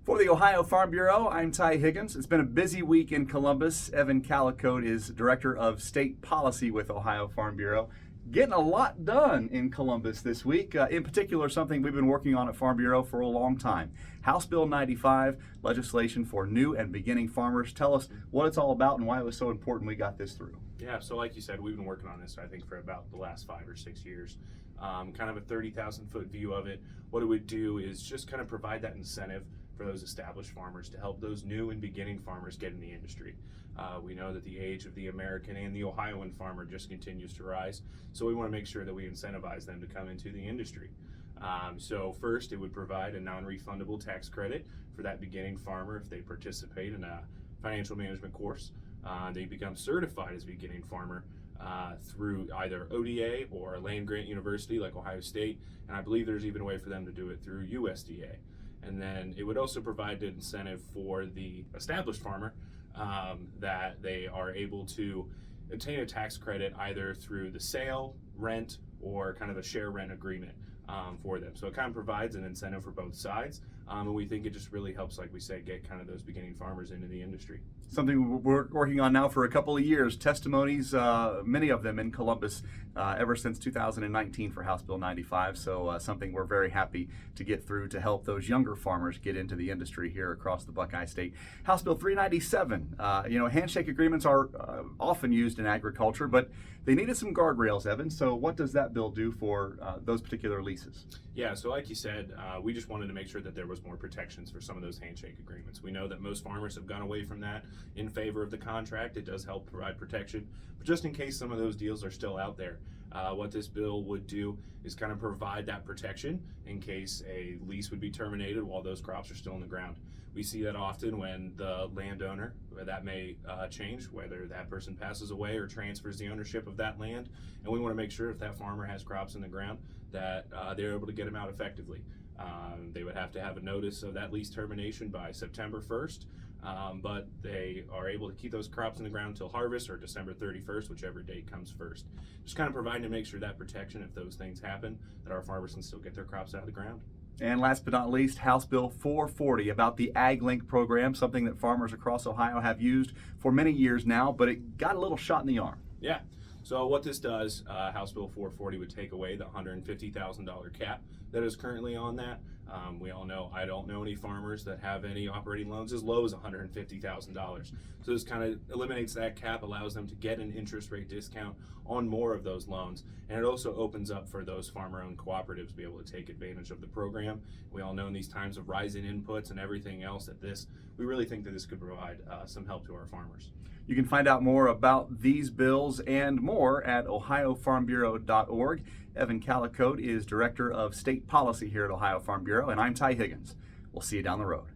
For the Ohio Farm Bureau, I'm Ty Higgins. It's been a busy week in Columbus. Evan Callicoat is Director of State Policy with Ohio Farm Bureau. Getting a lot done in Columbus this week, in particular something we've been working on at Farm Bureau for a long time. House Bill 95, legislation for new and beginning farmers. Tell us what it's all about and why it was so important we got this through. Yeah, so like you said, we've been working on this, I think, for about the last 5 or 6 years. Kind of a 30,000 foot view of it. What it would do is just kind of provide that incentive for those established farmers to help those new and beginning farmers get in the industry. We know that the age of the American and the Ohioan farmer just continues to rise, so we want to make sure that we incentivize them to come into the industry. So first, it would provide a non-refundable tax credit for that beginning farmer if they participate in a financial management course. They become certified as a beginning farmer through either ODA or a land-grant university like Ohio State, and I believe there's even a way for them to do it through USDA. And then it would also provide an incentive for the established farmer that they are able to obtain a tax credit either through the sale, rent, or kind of a share rent agreement for them. So it kind of provides an incentive for both sides, and we think it just really helps, like we say, get kind of those beginning farmers into the industry. Something we're working on now for a couple of years. Testimonies, many of them in Columbus, ever since 2019 for House Bill 95. So something we're very happy to get through to help those younger farmers get into the industry here across the Buckeye State. House Bill 397. Handshake agreements are often used in agriculture, but they needed some guardrails, Evan. So what does that bill do for those particular leases? Yeah, so like you said, we just wanted to make sure that there was more protections for some of those handshake agreements. We know that most farmers have gone away from that in favor of the contract. It does help provide protection, but just in case some of those deals are still out there, what this bill would do is kind of provide that protection in case a lease would be terminated while those crops are still in the ground. We see that often when the landowner, that may change, whether that person passes away or transfers the ownership of that land, and we want to make sure if that farmer has crops in the ground that they're able to get them out effectively. They would have to have a notice of that lease termination by September 1st, but they are able to keep those crops in the ground until harvest or December 31st, whichever date comes first. Just kind of providing to make sure that protection, if those things happen, that our farmers can still get their crops out of the ground. And last but not least, House Bill 440 about the AgLink program, something that farmers across Ohio have used for many years now, but it got a little shot in the arm. Yeah. So what this does, House Bill 440 would take away the $150,000 cap that is currently on that. We all know, I don't know any farmers that have any operating loans as low as $150,000. So this kind of eliminates that cap, allows them to get an interest rate discount on more of those loans. And it also opens up for those farmer-owned cooperatives to be able to take advantage of the program. We all know in these times of rising inputs and everything else we really think that this could provide some help to our farmers. You can find out more about these bills and more at ohiofarmbureau.org. Evan Callicoat is Director of State Policy here at Ohio Farm Bureau, and I'm Ty Higgins. We'll see you down the road.